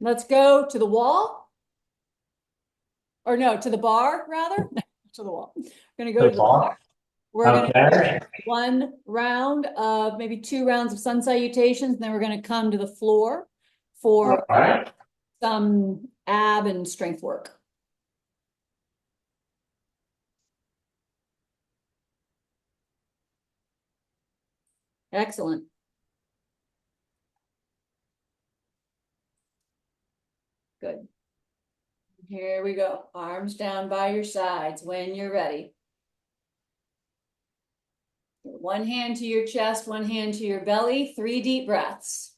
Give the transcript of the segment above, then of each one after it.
Let's go to the wall. Or no, to the bar, rather. To the wall. We're going to go to The the bar. ball. We're going to Okay. do one round of maybe 2 rounds of sun salutations, and then we're going to come to the floor All for right. some ab and strength work. Excellent. Good. Here we go. Arms down by your sides when you're ready. One hand to your chest, one hand to your belly, 3 deep breaths.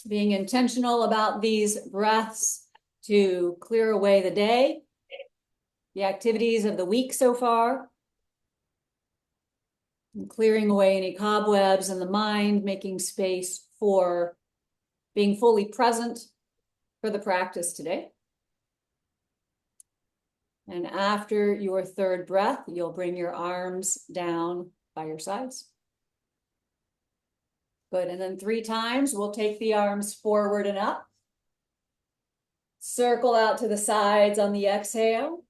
Being intentional about these breaths to clear away the day, the activities of the week so far, and clearing away any cobwebs in the mind, making space for being fully present for the practice today. And after your 3rd breath, you'll bring your arms down by your sides. Good, and then 3 times, we'll take the arms forward and up. Circle out to the sides on the exhale.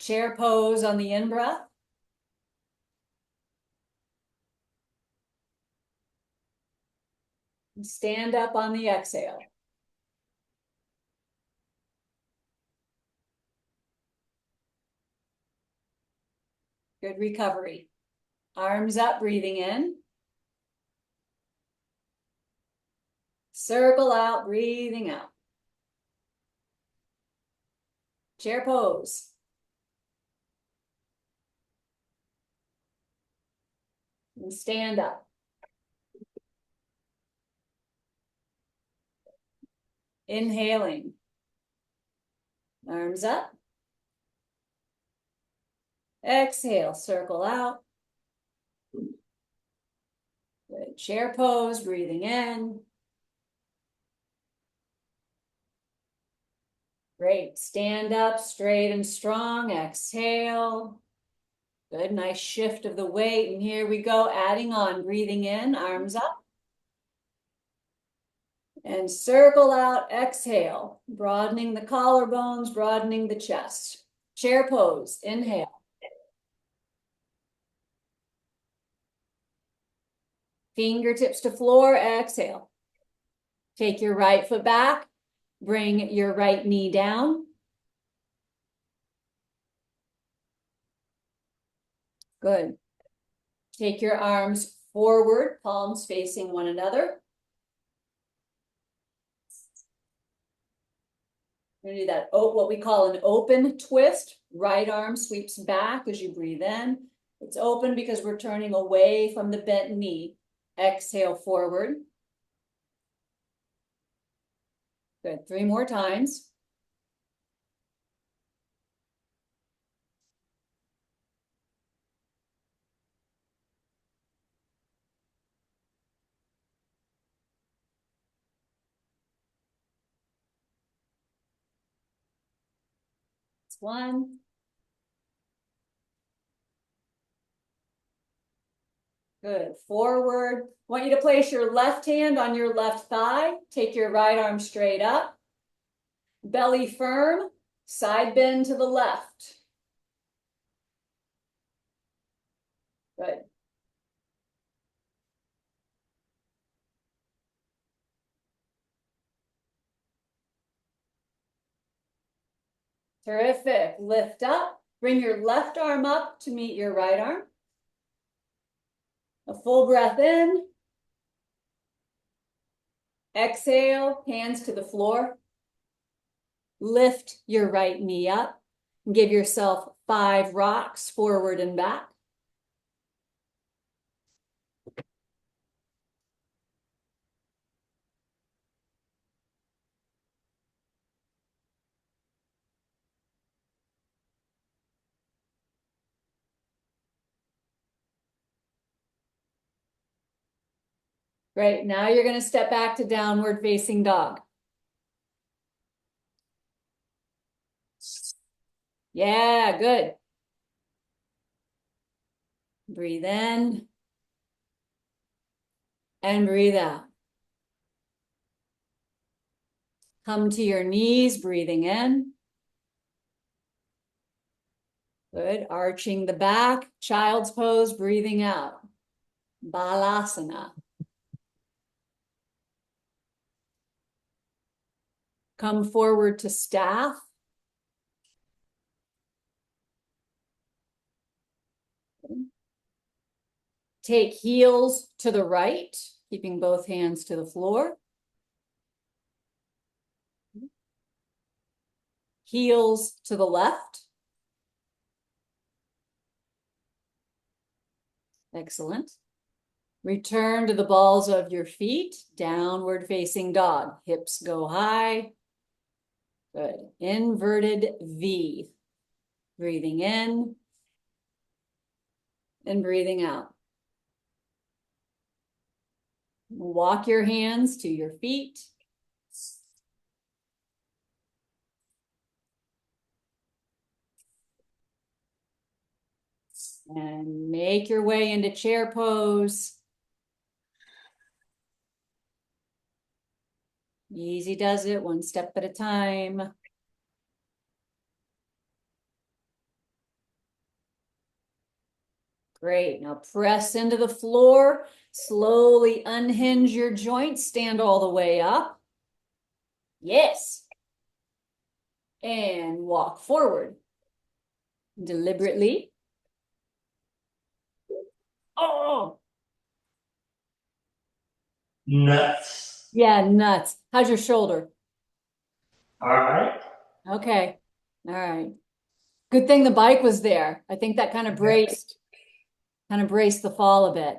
Chair pose on the in-breath. Stand up on the exhale. Good recovery. Arms up, breathing in. Circle out, breathing out. Chair pose. And stand up. Inhaling. Arms up. Exhale, circle out. Good. Chair pose, breathing in. Great. Stand up, straight and strong. Exhale. Good. Nice shift of the weight. And here we go, adding on, breathing in, arms up. And circle out, exhale, broadening the collarbones, broadening the chest. Chair pose, inhale. Fingertips to floor, exhale. Take your right foot back, bring your right knee down. Good. Take your arms forward, palms facing one another. We're gonna do that, what we call an open twist. Right arm sweeps back as you breathe in. It's open because we're turning away from the bent knee. Exhale forward. Good, 3 more times. It's 1. Good, forward. I want you to place your left hand on your left thigh. Take your right arm straight up. Belly firm, side bend to the left. Good. Terrific. Lift up. Bring your left arm up to meet your right arm. A full breath in. Exhale, hands to the floor. Lift your right knee up. Give yourself 5 rocks forward and back. Great. Now you're going to step back to downward facing dog. Yeah, good. Breathe in. and breathe out. Come to your knees, breathing in. Good. Arching the back, child's pose, breathing out. Balasana. Come forward to staff. Take heels to the right, keeping both hands to the floor. Heels to the left. Excellent. Return to the balls of your feet, downward facing dog. Hips go high. Good. Inverted V. Breathing in and breathing out. Walk your hands to your feet. And make your way into chair pose. Easy does it, one step at a time. Great, now press into the floor. Slowly unhinge your joints, stand all the way up. Yes. And walk forward. Deliberately. Oh, Nuts. yeah, nuts. How's your shoulder? All right. Okay, all right. Good thing the bike was there. I think that kind of braced the fall a bit.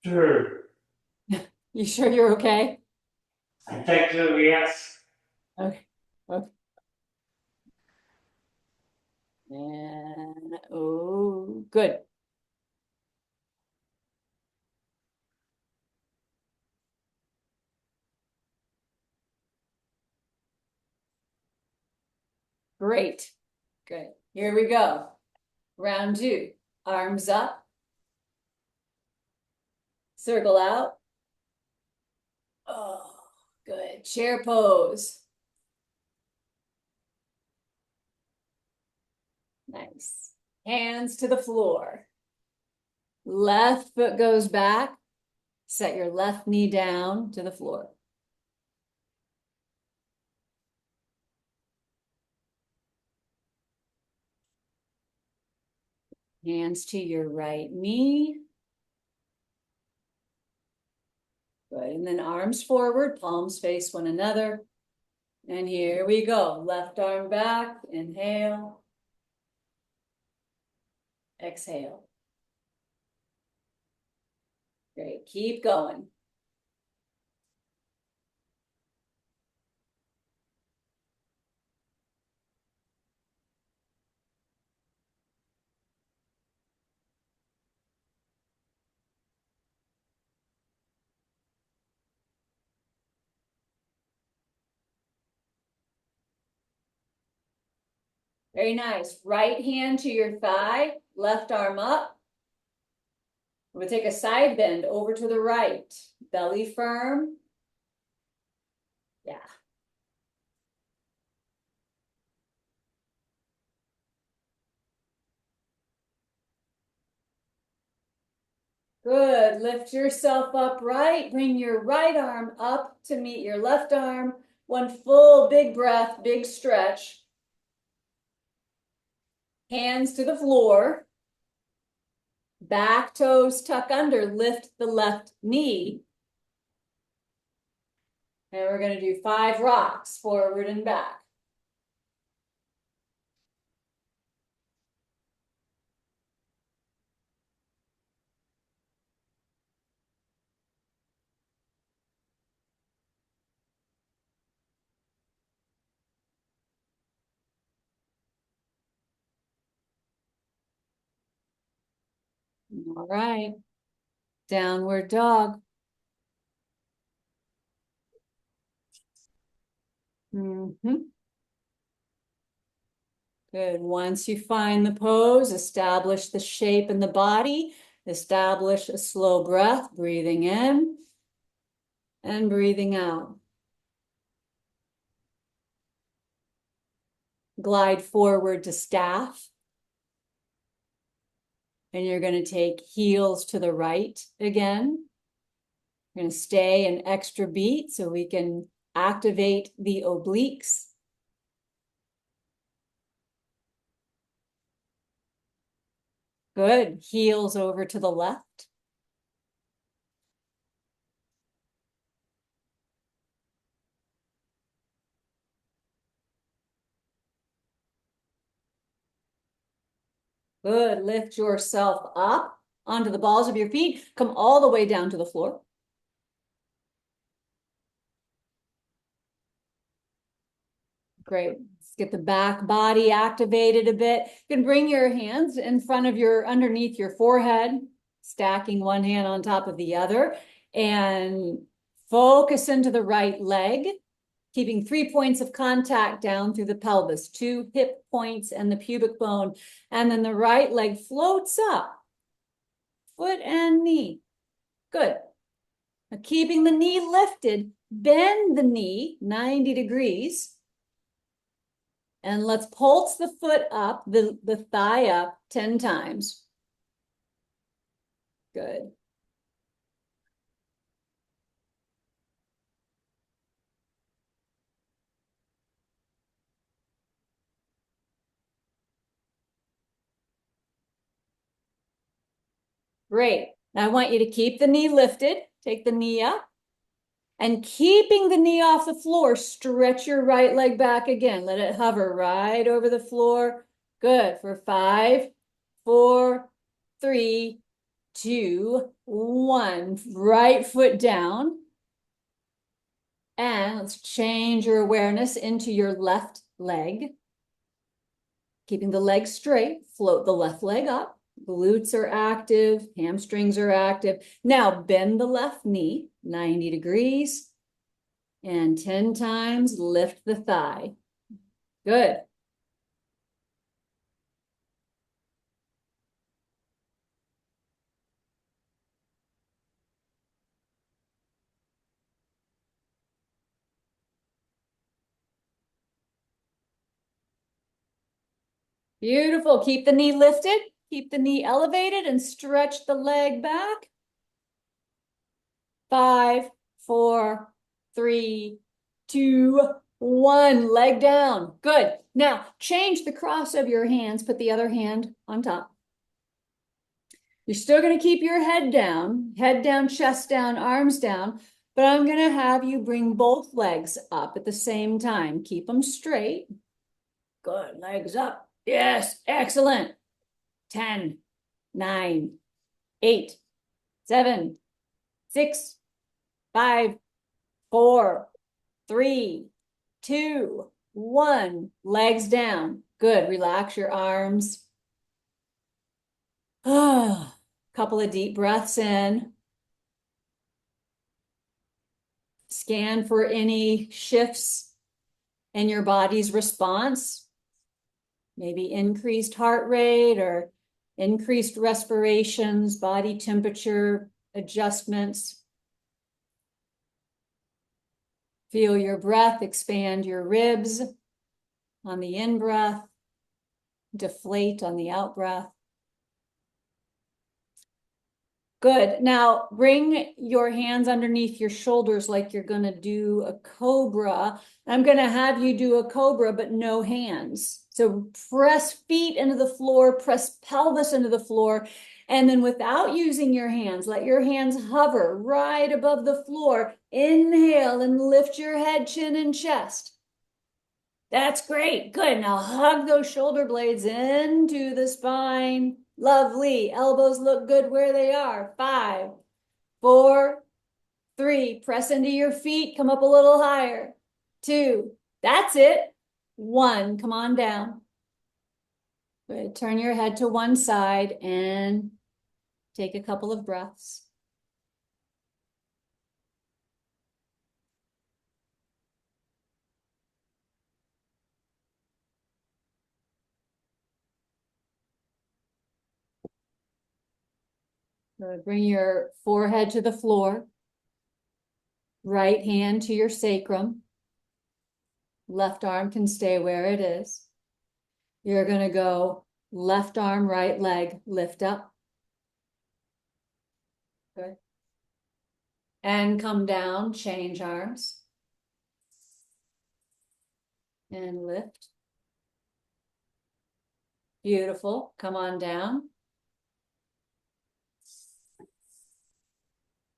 Sure. You sure you're okay? I think so, yes. Okay. Okay. And oh, good. Great. Good. Here we go. Round two. Arms up. Circle out. Oh, good. Chair pose. Nice. Hands to the floor. Left foot goes back. Set your left knee down to the floor. Hands to your right knee. Good. And then arms forward, palms face one another. And here we go. Left arm back. Inhale. Exhale. Great. Keep going. Very nice. Right hand to your thigh, left arm up. We'll take a side bend over to the right. Belly firm. Yeah. Good. Lift yourself up right. Bring your right arm up to meet your left arm. One full big breath, big stretch. Hands to the floor. Back toes tuck under. Lift the left knee. And we're going to do 5 rocks, forward and back. All right. Downward dog. Good. Once you find the pose, establish the shape in the body. Establish a slow breath, breathing in and breathing out. Glide forward to staff. And you're going to take heels to the right again. You're going to stay an extra beat so we can activate the obliques. Good. Heels over to the left. Good. Lift yourself up onto the balls of your feet. Come all the way down to the floor. Great. Let's get the back body activated a bit. You can bring your hands in front of underneath your forehead, stacking one hand on top of the other, and focus into the right leg, keeping 3 points of contact down through the pelvis, 2 hip points and the pubic bone. And then the right leg floats up, foot and knee. Good. Now, keeping the knee lifted, bend the knee 90 degrees. And let's pulse the foot up, the thigh up 10 times. Good. Great. Now I want you to keep the knee lifted. Take the knee up. And keeping the knee off the floor, stretch your right leg back again. Let it hover right over the floor. Good. For 5, 4, 3, 2, 1. Right foot down. And let's change your awareness into your left leg. Keeping the leg straight, float the left leg up. Glutes are active, hamstrings are active. Now bend the left knee 90 degrees and 10 times lift the thigh. Good. Beautiful. Keep the knee lifted, keep the knee elevated and stretch the leg back. 5, 4, 3, 2, 1. Leg down. Good. Now change the cross of your hands. Put the other hand on top. You're still going to keep your head down, chest down, arms down, but I'm going to have you bring both legs up at the same time. Keep them straight. Good. Legs up. Yes. Excellent. 10, 9, 8, 7, 6, 5, 4, 3, 2, 1. Legs down. Good. Relax your arms. Ah, couple of deep breaths in. Scan for any shifts in your body's response. Maybe increased heart rate or increased respirations, body temperature adjustments. Feel your breath expand your ribs on the in-breath, deflate on the out-breath. Good. Now bring your hands underneath your shoulders like you're going to do a cobra. I'm going to have you do a cobra, but no hands. So press feet into the floor, press pelvis into the floor, and then without using your hands, let your hands hover right above the floor. Inhale and lift your head, chin, and chest. That's great. Good. Now hug those shoulder blades into the spine. Lovely. Elbows look good where they are. 5, 4, 3. Press into your feet. Come up a little higher. 2. That's it. 1. Come on down. Good. Turn your head to one side and take a couple of breaths. Bring your forehead to the floor. Right hand to your sacrum. Left arm can stay where it is. You're going to go left arm, right leg, lift up. Good. And come down, change arms. And lift. Beautiful. Come on down.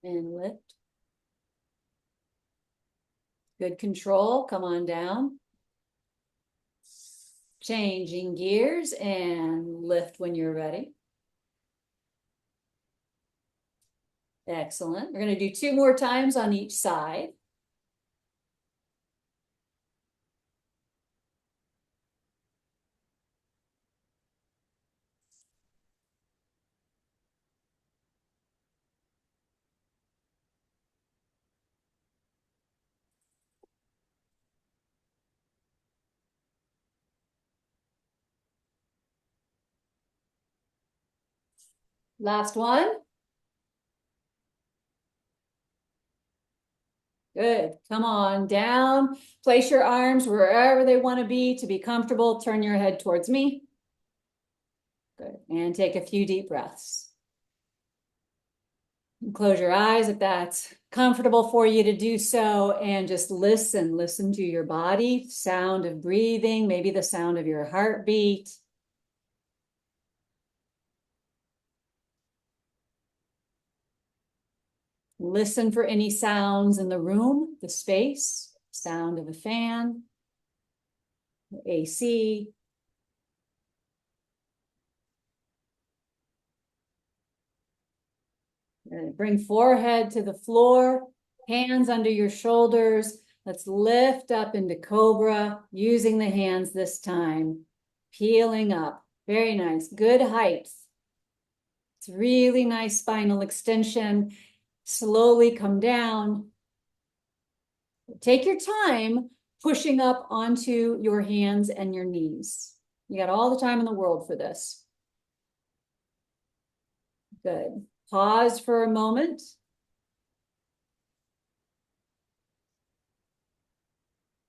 And lift. Good control. Come on down. Changing gears and lift when you're ready. Excellent. We're going to do 2 more times on each side. Last one. Good. Come on down. Place your arms wherever they want to be comfortable. Turn your head towards me. Good. And take a few deep breaths. Close your eyes if that's comfortable for you to do so, and just listen to your body, sound of breathing, maybe the sound of your heartbeat. Listen for any sounds in the room, the space, sound of a fan, AC. Bring forehead to the floor, hands under your shoulders. Let's lift up into Cobra, using the hands this time. Peeling up. Very nice. Good height. It's really nice spinal extension. Slowly come down. Take your time pushing up onto your hands and your knees. You got all the time in the world for this. Good. Pause for a moment.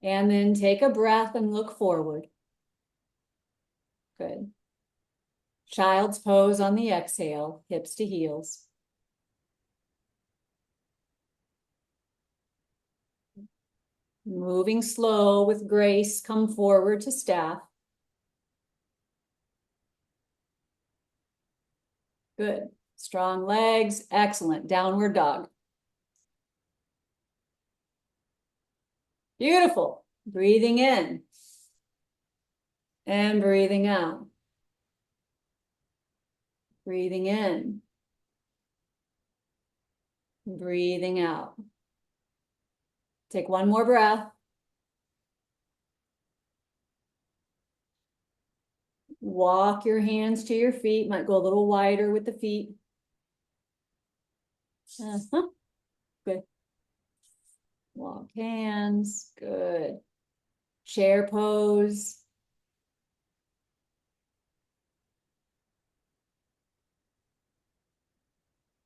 And then take a breath and look forward. Good. Child's pose on the exhale, hips to heels. Moving slow with grace, come forward to staff. Good. Strong legs, excellent. Downward dog. Beautiful. Breathing in and breathing out. Breathing in. Breathing out. Take one more breath. Walk your hands to your feet. Might go a little wider with the feet. Good. Walk hands. Good. Chair pose.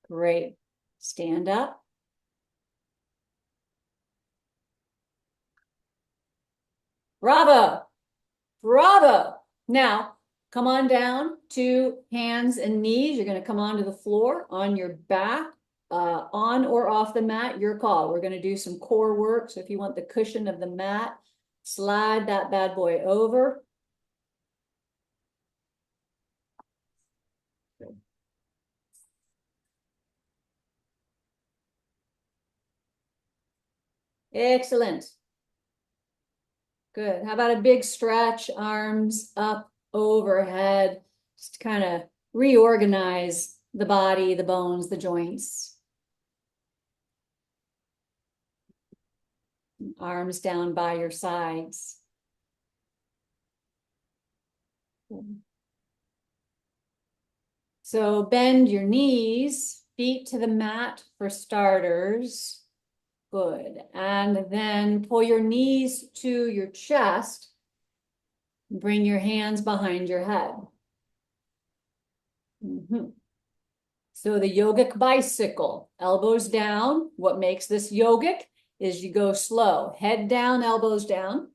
Great. Stand up. Bravo. Bravo. Now, come on down to hands and knees. You're going to come onto the floor on your back, on or off the mat, your call. We're going to do some core work. So if you want the cushion of the mat, slide that bad boy over. Good. Excellent. Good. How about a big stretch, arms up overhead, just to kind of reorganize the body, the bones, the joints. Arms down by your sides. So bend your knees, feet to the mat for starters. Good. And then pull your knees to your chest. Bring your hands behind your head. So the yogic bicycle, elbows down. What makes this yogic is you go slow, head down, elbows down.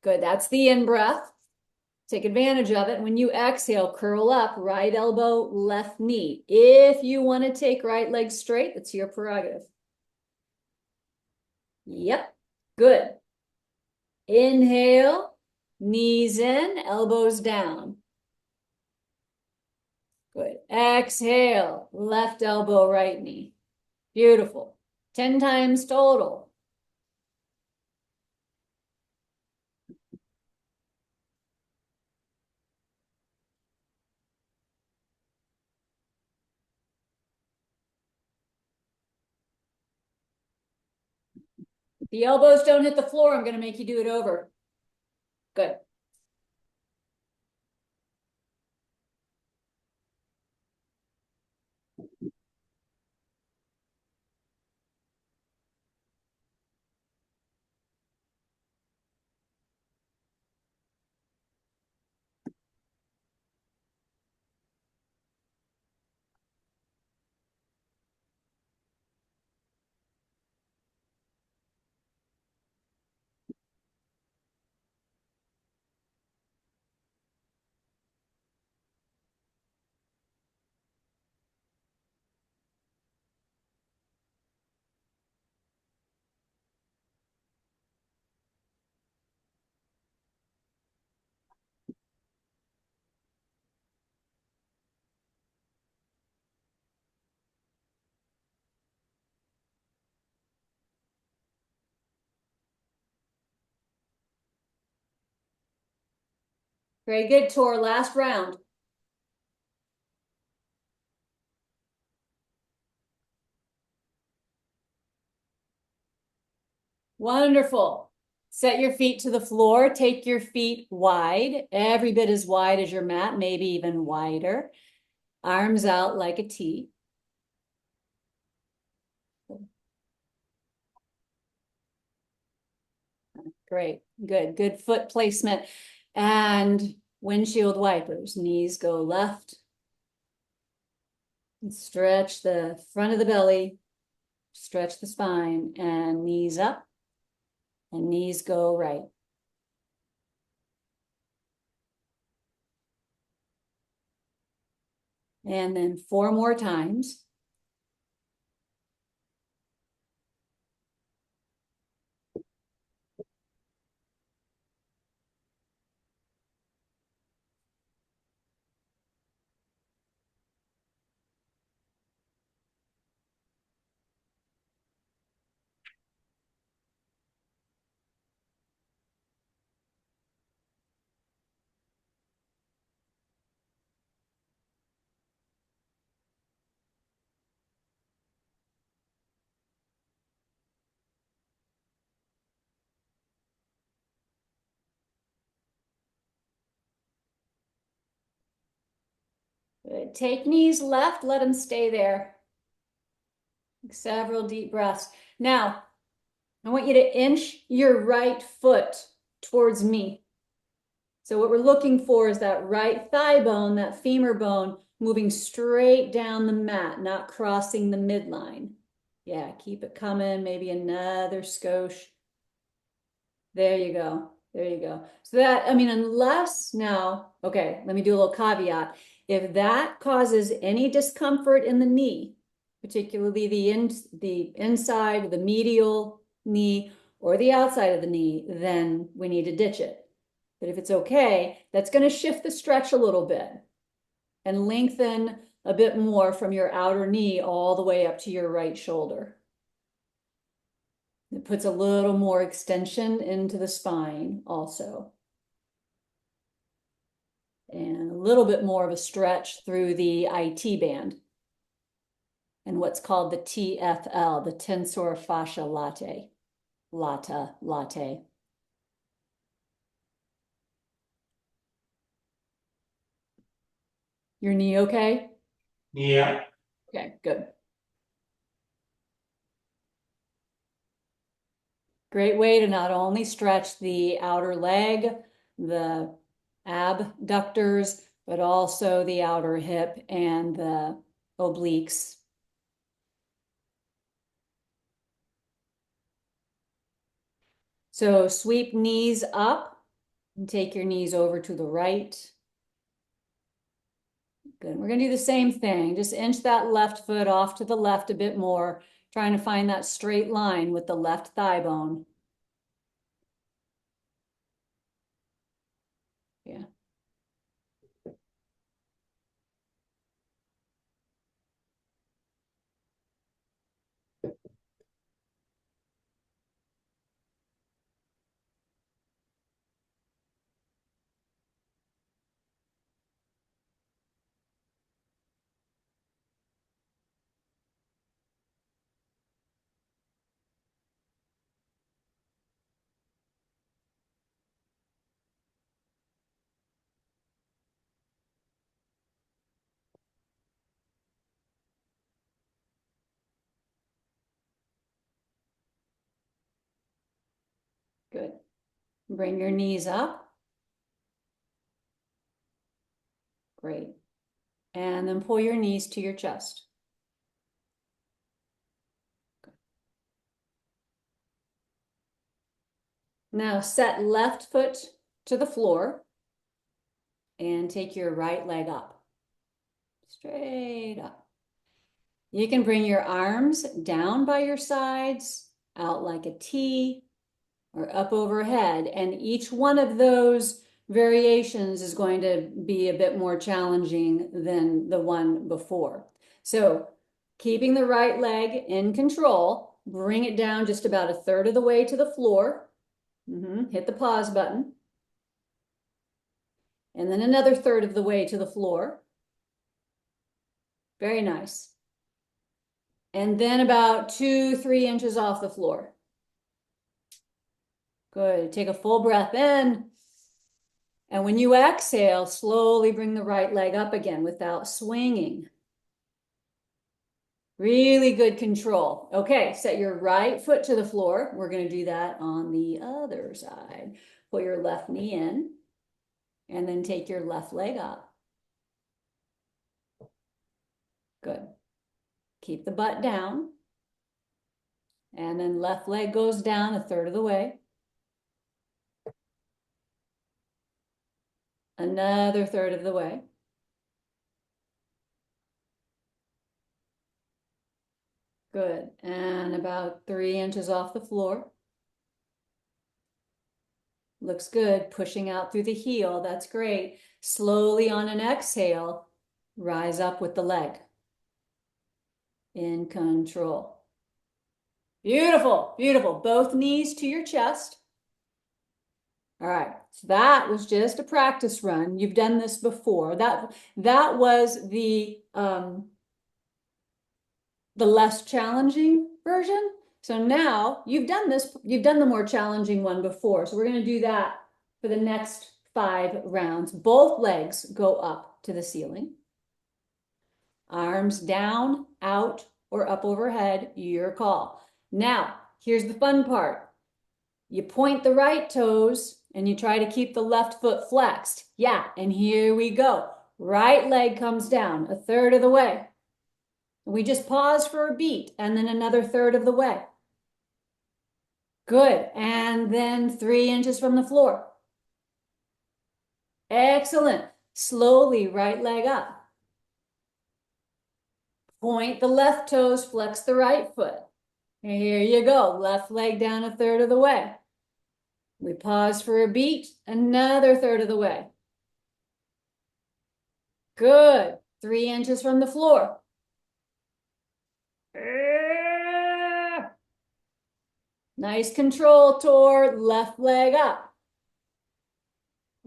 Good, that's the in-breath. Take advantage of it. When you exhale, curl up, right elbow, left knee. If you want to take right leg straight, it's your prerogative. Yep, good. Inhale, knees in, elbows down. Good. Exhale, left elbow, right knee. Beautiful. 10 times total. If the elbows don't hit the floor, I'm going to make you do it over. Good. Very good, Tor. Last round. Wonderful. Set your feet to the floor. Take your feet wide, every bit as wide as your mat, maybe even wider. Arms out like a T. Great, good, good foot placement. And windshield wipers. Knees go left. And stretch the front of the belly. Stretch the spine and knees up. And knees go right. And then 4 more times. Good. Take knees left, let them stay there. Several deep breaths. Now, I want you to inch your right foot towards me. So what we're looking for is that right thigh bone, that femur bone, moving straight down the mat, not crossing the midline. Yeah, keep it coming. Maybe another skosh. There you go. There you go. So that, I mean, unless now, okay, let me do a little caveat. If that causes any discomfort in the knee, particularly the inside, the medial knee, or the outside of the knee, then we need to ditch it. But if it's okay, that's going to shift the stretch a little bit and lengthen a bit more from your outer knee all the way up to your right shoulder. It puts a little more extension into the spine also. And a little bit more of a stretch through the IT band and what's called the TFL, the tensor fascia latae. Your knee okay? Yeah. Okay, good. Great way to not only stretch the outer leg, the abductors, but also the outer hip and the obliques. So sweep knees up and take your knees over to the right. Good. We're going to do the same thing. Just inch that left foot off to the left a bit more, trying to find that straight line with the left thigh bone. Yeah. Good. Bring your knees up. Great. And then pull your knees to your chest. Now set left foot to the floor and take your right leg up. Straight up. You can bring your arms down by your sides, out like a T, or up overhead. And each one of those variations is going to be a bit more challenging than the one before. So keeping the right leg in control, bring it down just about a third of the way to the floor. Hit the pause button. And then another third of the way to the floor. Very nice. And then about 2-3 inches off the floor. Good. Take a full breath in. And when you exhale, slowly bring the right leg up again without swinging. Really good control. Okay, set your right foot to the floor. We're going to do that on the other side. Put your left knee in, and then take your left leg up. Good. Keep the butt down. And then left leg goes down a third of the way. Another third of the way. Good. And about 3 inches off the floor. Looks good. Pushing out through the heel. That's great. Slowly on an exhale, rise up with the leg. In control. Beautiful. Beautiful. Both knees to your chest. All right. So that was just a practice run. You've done this before. That was the less challenging version. So now you've done this, you've done the more challenging one before. So we're going to do that for the next 5 rounds. Both legs go up to the ceiling. Arms down, out, or up overhead, your call. Now, here's the fun part. You point the right toes and you try to keep the left foot flexed. Yeah, and here we go. Right leg comes down a third of the way. We just pause for a beat and then another third of the way. Good. And then 3 inches from the floor. Excellent. Slowly right leg up. Point the left toes, flex the right foot. Here you go. Left leg down a third of the way. We pause for a beat, another third of the way. Good. 3 inches from the floor. Nice control, Tor. Left leg up.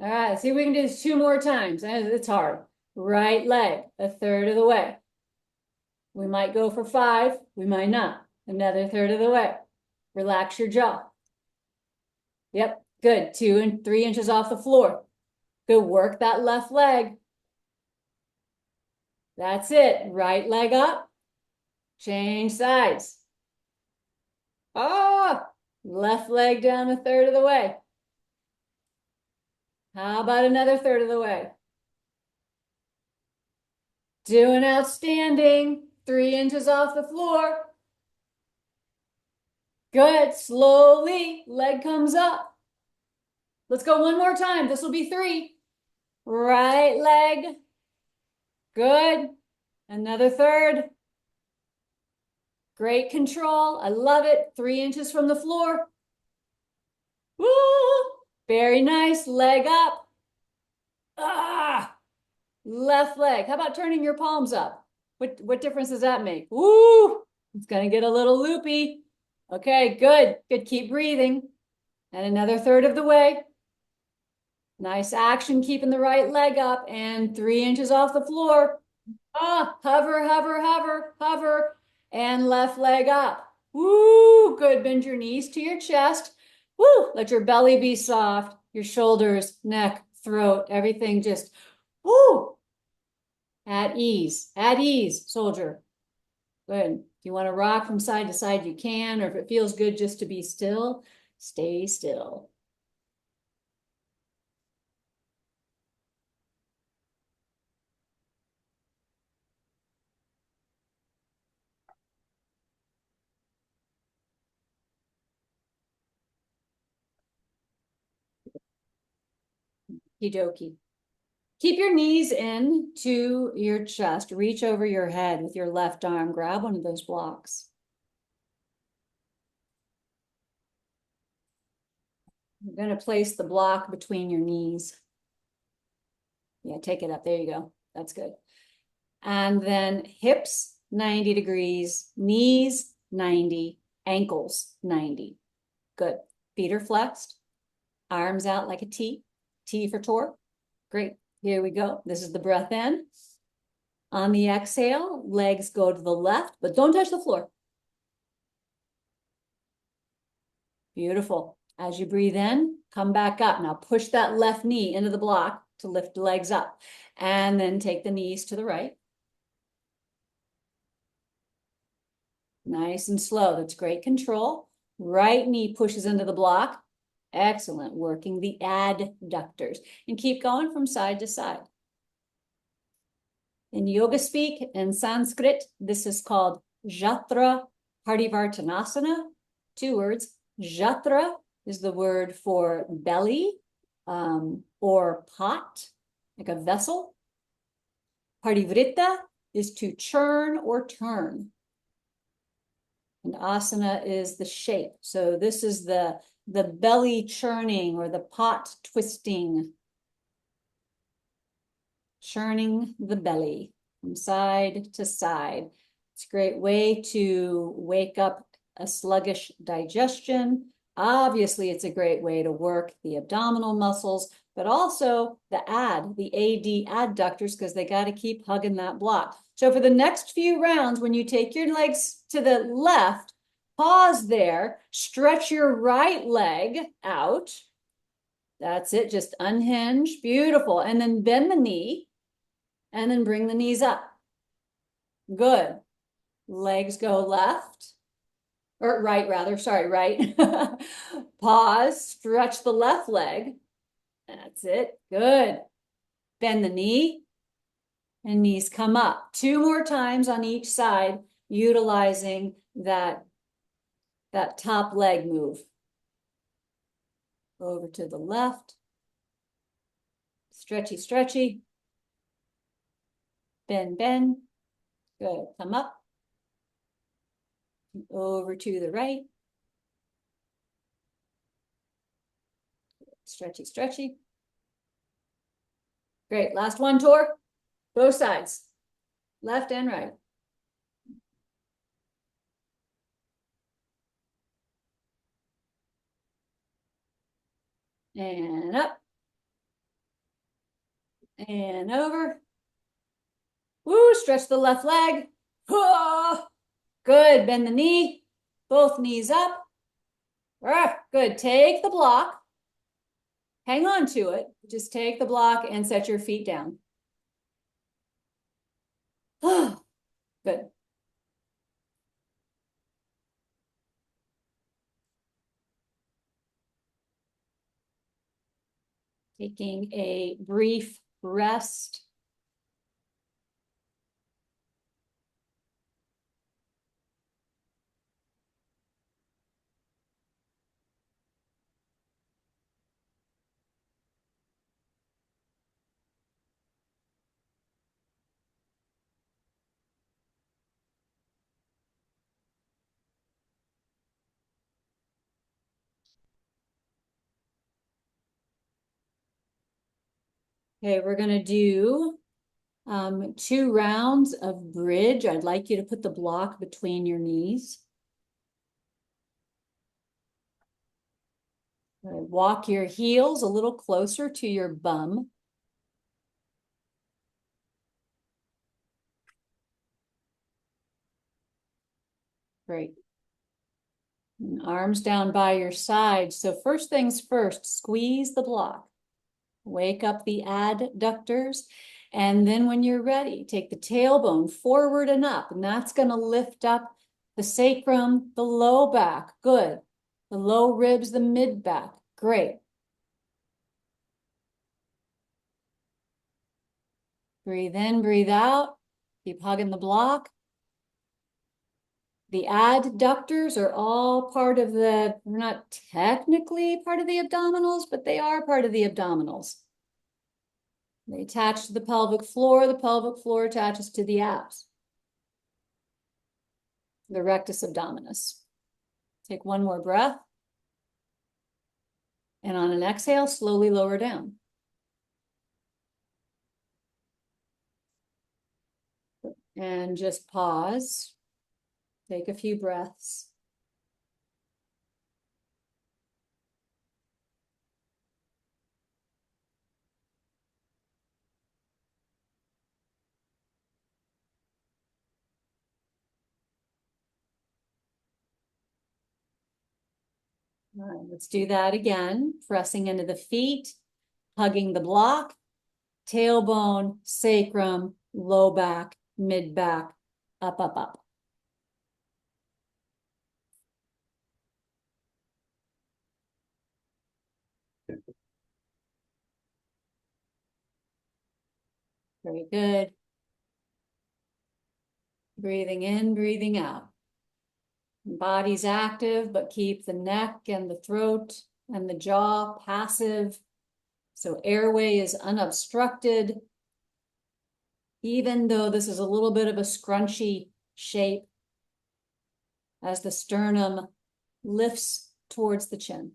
All right, see if we can do this 2 more times. It's hard. Right leg, a third of the way. We might go for 5. We might not. Another third of the way. Relax your jaw. Yep, good. 2 and 3 inches off the floor. Good. Work that left leg. That's it. Right leg up. Change sides. Oh, left leg down a third of the way. How about another third of the way? Doing outstanding. 3 inches off the floor. Good. Slowly, leg comes up. Let's go one more time. This will be 3. Right leg. Good. Another third. Great control. I love it. 3 inches from the floor. Woo! Very nice. Leg up. Ah! Left leg. How about turning your palms up? What difference does that make? Woo! It's gonna get a little loopy. Okay, good. Good. Keep breathing. And another third of the way. Nice action, keeping the right leg up and 3 inches off the floor. Ah, hover, hover, hover, hover, and left leg up. Woo, good. Bend your knees to your chest. Woo, let your belly be soft, your shoulders, neck, throat, everything just, woo, at ease, soldier. Good. If you want to rock from side to side, you can, or if it feels good just to be still, stay still. Okie dokie. Keep your knees in to your chest. Reach over your head with your left arm. Grab one of those blocks. You're going to place the block between your knees. Yeah, take it up. There you go. That's good. And then hips 90 degrees, knees 90, ankles 90. Good. Feet are flexed. Arms out like a T. T for torque. Great. Here we go. This is the breath in. On the exhale, legs go to the left, but don't touch the floor. Beautiful. As you breathe in, come back up. Now push that left knee into the block to lift the legs up. And then take the knees to the right. Nice and slow. That's great control. Right knee pushes into the block. Excellent. Working the adductors. And keep going from side to side. In yoga speak, in Sanskrit, this is called Jatra Parivartanasana. 2 words. Jatra is the word for belly or pot, like a vessel. Parivrita is to churn or turn. And asana is the shape. So this is the belly churning or the pot twisting. Churning the belly from side to side. It's a great way to wake up a sluggish digestion. Obviously, it's a great way to work the abdominal muscles, but also the AD adductors, because they got to keep hugging that block. So for the next few rounds, when you take your legs to the left, pause there, stretch your right leg out. That's it, just unhinge, beautiful. And then bend the knee. And then bring the knees up. Good. Legs go left. Or right, rather. Sorry, right. Pause. Stretch the left leg. That's it. Good. Bend the knee. And knees come up. 2 more times on each side, utilizing that top leg move. Over to the left. Stretchy, stretchy. Bend, bend. Good. Come up. Over to the right. Stretchy, stretchy. Great. Last one, torque. Both sides. Left and right. And up. And over. Woo, stretch the left leg. Oh, good. Bend the knee. Both knees up. Good. Take the block. Hang on to it. Just take the block and set your feet down. Good. Taking a brief rest. Okay, we're gonna do 2 rounds of bridge. I'd like you to put the block between your knees. Walk your heels a little closer to your bum. Great. And arms down by your side. So first things first, squeeze the block. Wake up the adductors. And then when you're ready, take the tailbone forward and up. And that's going to lift up the sacrum, the low back. Good. The low ribs, the mid back. Great. Breathe in, breathe out. Keep hugging the block. The adductors are all part of they're not technically part of the abdominals, but they are part of the abdominals. They attach to the pelvic floor attaches to the abs. The rectus abdominis. Take one more breath. And on an exhale, slowly lower down. And just pause. Take a few breaths. All right, let's do that again. Pressing into the feet, hugging the block, tailbone, sacrum, low back, mid back, up, up, up. Very good. Breathing in, breathing out. Body's active, but keep the neck and the throat and the jaw passive. So airway is unobstructed. Even though this is a little bit of a scrunchy shape as the sternum lifts towards the chin.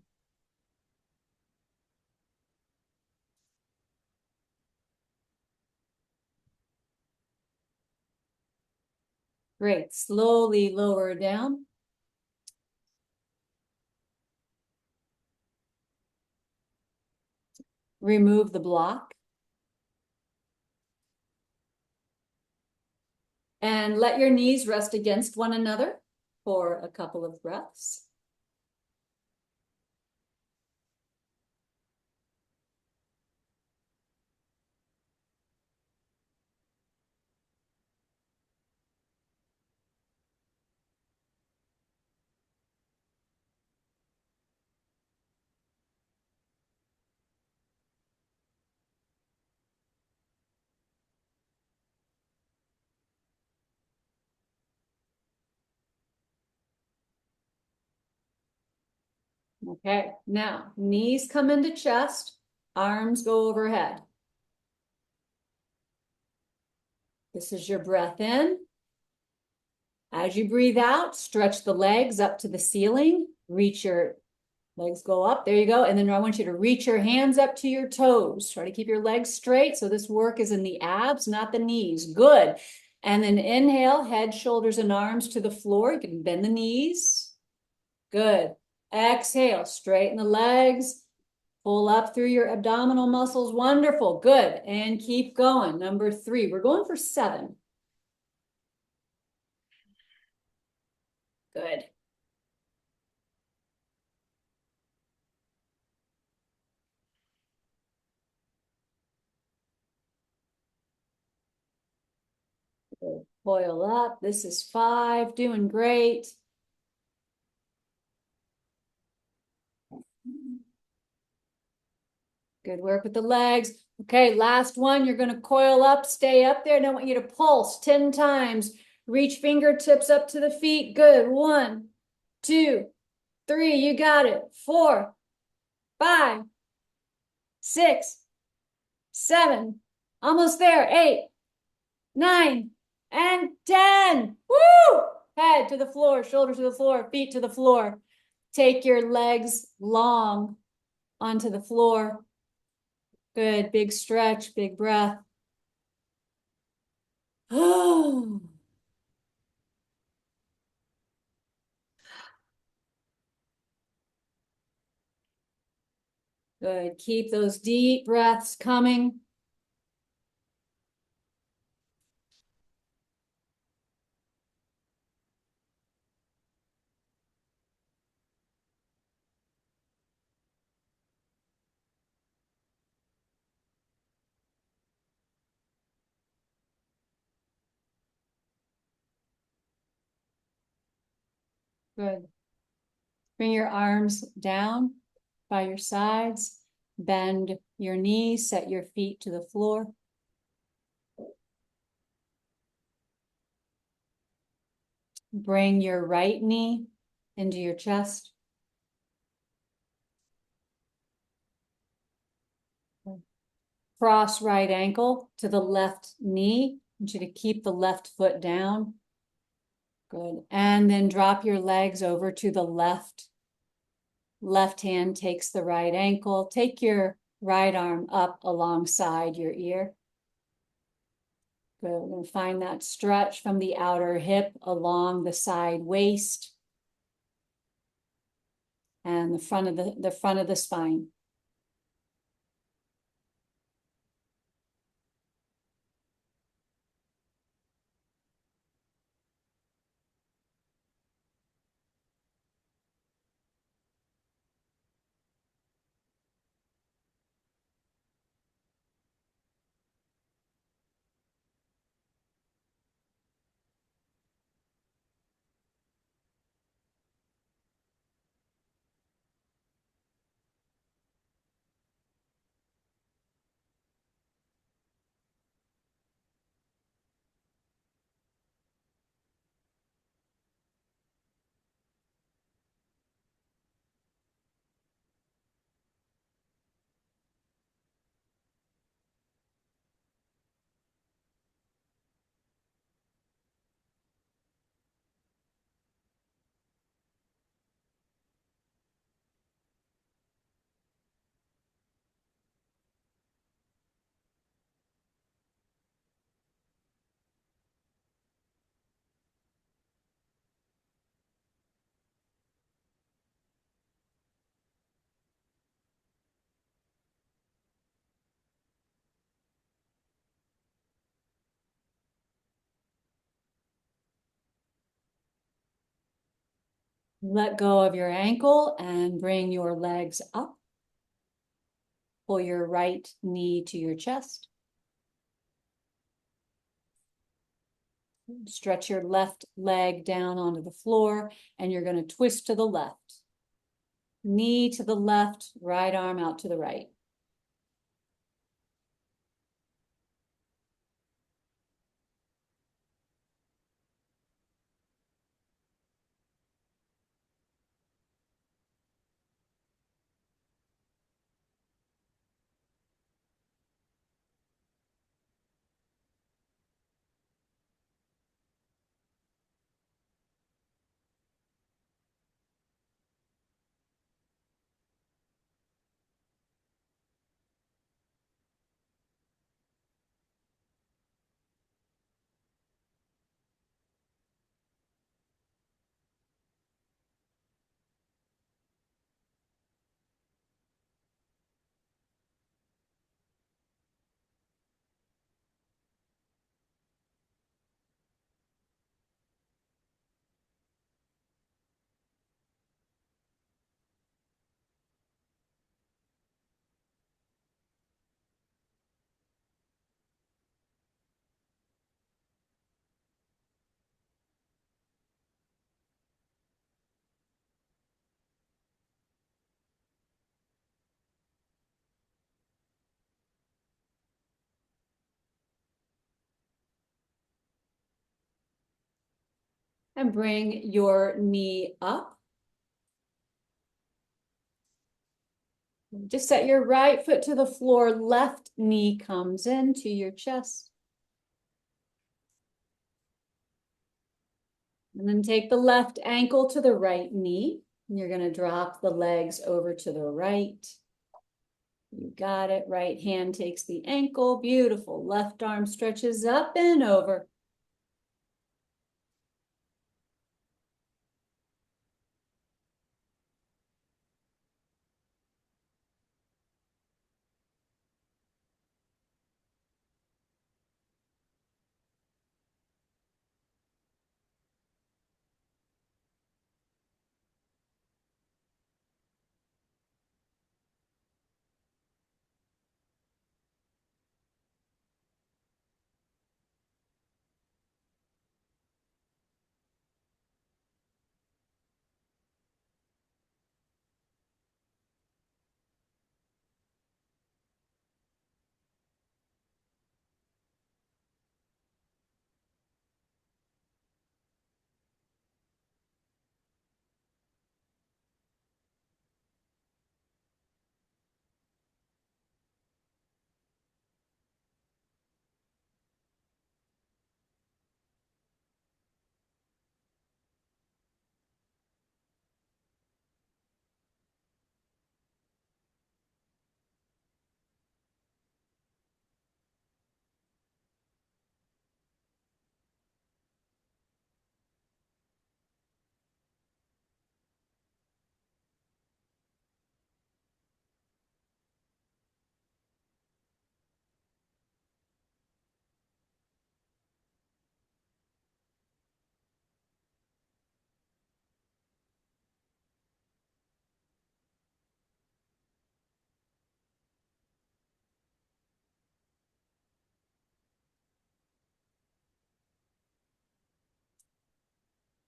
Great. Slowly lower down. Remove the block. And let your knees rest against one another for a couple of breaths. Okay, now knees come into chest, arms go overhead. This is your breath in. As you breathe out, stretch the legs up to the ceiling, reach your legs go up, there you go. And then I want you to reach your hands up to your toes. Try to keep your legs straight. So this work is in the abs, not the knees. Good. And then inhale, head, shoulders, and arms to the floor. You can bend the knees. Good. Exhale, straighten the legs. Pull up through your abdominal muscles. Wonderful. Good. And keep going. Number 3. We're going for 7. Good. Good. Coil up. This is 5. Doing great. Good work with the legs. Okay, last one. You're going to coil up, stay up there. And I want you to pulse 10 times. Reach fingertips up to the feet. Good. 1, 2, 3. You got it. 4, 5, 6, 7. Almost there. 8, 9, and 10. Woo! Head to the floor, shoulders to the floor, feet to the floor. Take your legs long onto the floor. Good, big stretch, big breath. Good, keep those deep breaths coming. Good. Bring your arms down by your sides. Bend your knees, set your feet to the floor. Bring your right knee into your chest. Cross right ankle to the left knee. I want you to keep the left foot down. Good. And then drop your legs over to the left. Left hand takes the right ankle. Take your right arm up alongside your ear. Good. We're going to find that stretch from the outer hip along the side waist and the front of the spine. Let go of your ankle and bring your legs up. Pull your right knee to your chest. Stretch your left leg down onto the floor, and you're going to twist to the left. Knee to the left, right arm out to the right. And bring your knee up. Just set your right foot to the floor. Left knee comes into your chest. And then take the left ankle to the right knee. And you're going to drop the legs over to the right. You got it. Right hand takes the ankle. Beautiful. Left arm stretches up and over.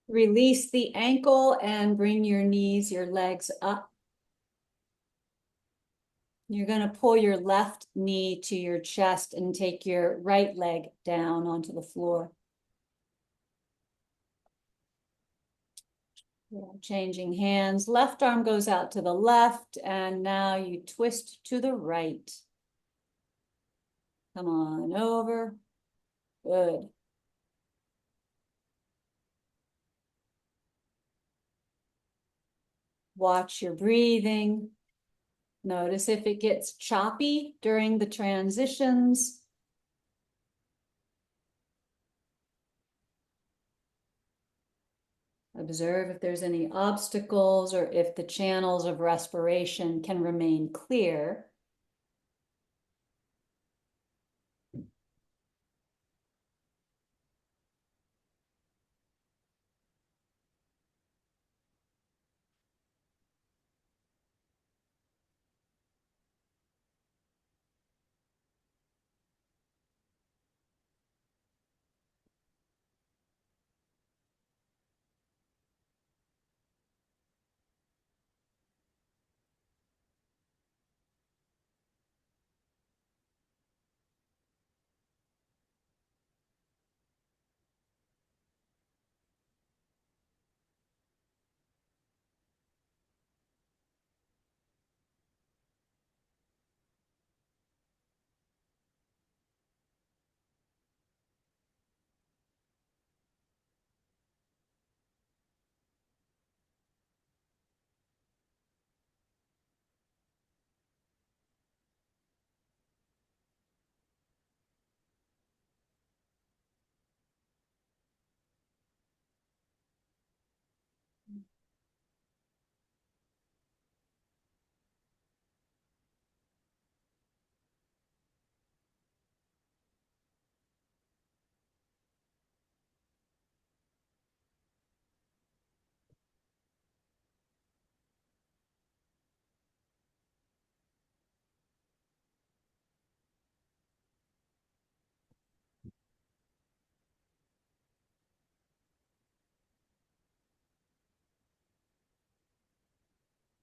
Release the ankle and bring your knees, your legs up. You're going to pull your left knee to your chest and take your right leg down onto the floor. Yeah, changing hands. Left arm goes out to the left, and now you twist to the right. Come on over. Good. Watch your breathing. Notice if it gets choppy during the transitions. Observe if there's any obstacles or if the channels of respiration can remain clear.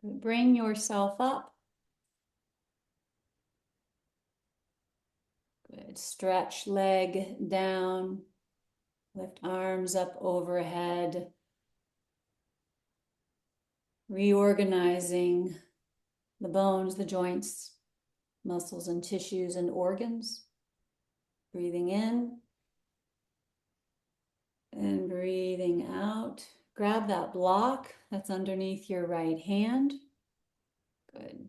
Bring yourself up. Good. Stretch leg down. Lift arms up overhead. Reorganizing the bones, the joints, muscles and tissues and organs. Breathing in and breathing out. Grab that block that's underneath your right hand. Good.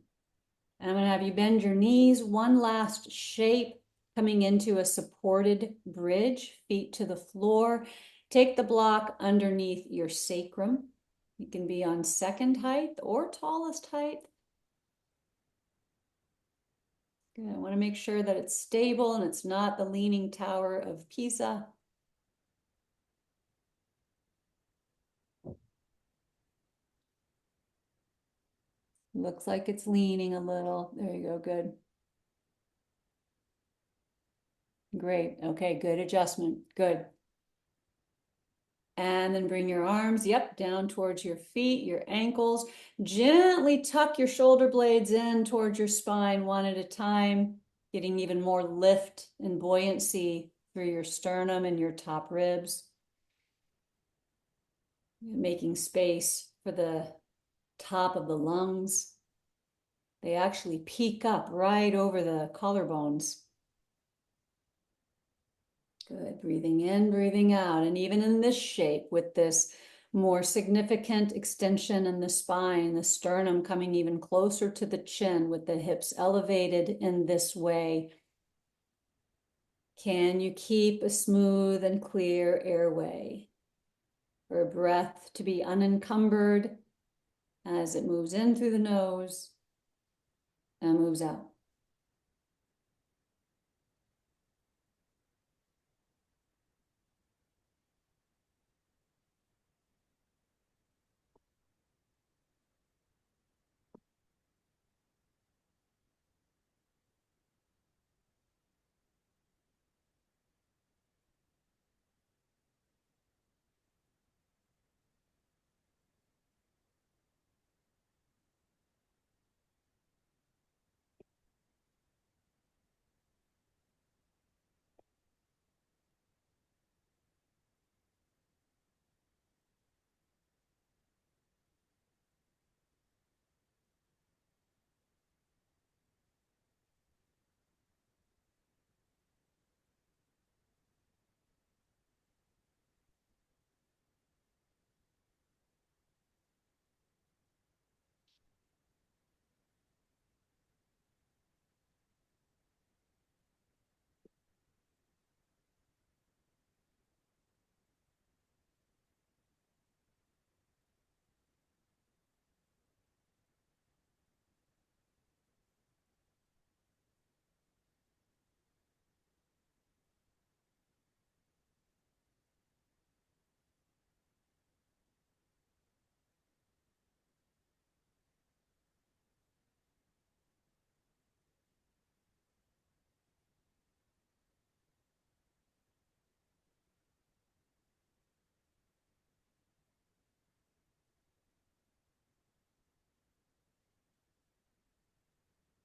And I'm gonna have you bend your knees, one last shape, coming into a supported bridge, feet to the floor. Take the block underneath your sacrum. You can be on second height or tallest height. Good. I want to make sure that it's stable and it's not the Leaning Tower of Pisa. Looks like it's leaning a little. There you go. Good. Great. Okay, good adjustment. Good. And then bring your arms, yep, down towards your feet, your ankles. Gently tuck your shoulder blades in towards your spine one at a time, getting even more lift and buoyancy through your sternum and your top ribs. Making space for the top of the lungs. They actually peak up right over the collarbones. Good, breathing in, breathing out. And even in this shape with this more significant extension in the spine, the sternum coming even closer to the chin with the hips elevated in this way. Can you keep a smooth and clear airway for a breath to be unencumbered as it moves in through the nose and moves out?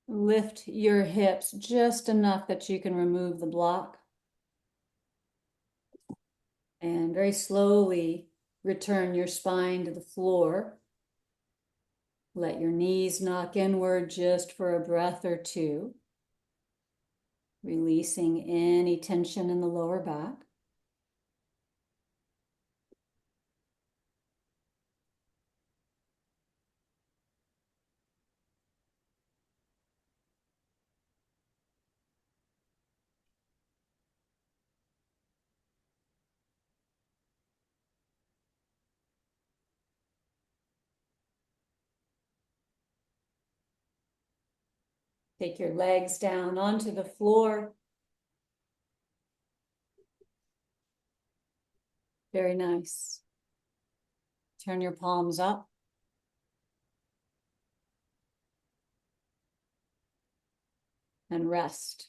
Lift your hips just enough that you can remove the block. And very slowly return your spine to the floor. Let your knees knock inward just for a breath or two, releasing any tension in the lower back. Take your legs down onto the floor. Very nice. Turn your palms up. And rest.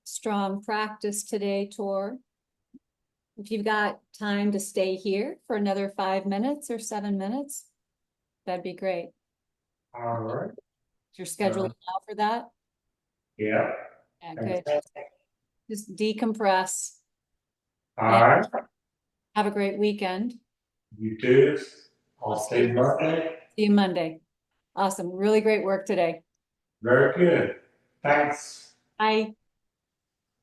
strong practice today, Tor. If you've got time to stay here for another 5 minutes or 7 minutes, that'd be great. All right. Is your schedule allow for that? Yeah. Yeah, good. Fantastic. Just decompress. All right. Have a great weekend. You too. I'll see you Monday. See you Monday. Awesome. Really great work today. Very good. Thanks. Bye.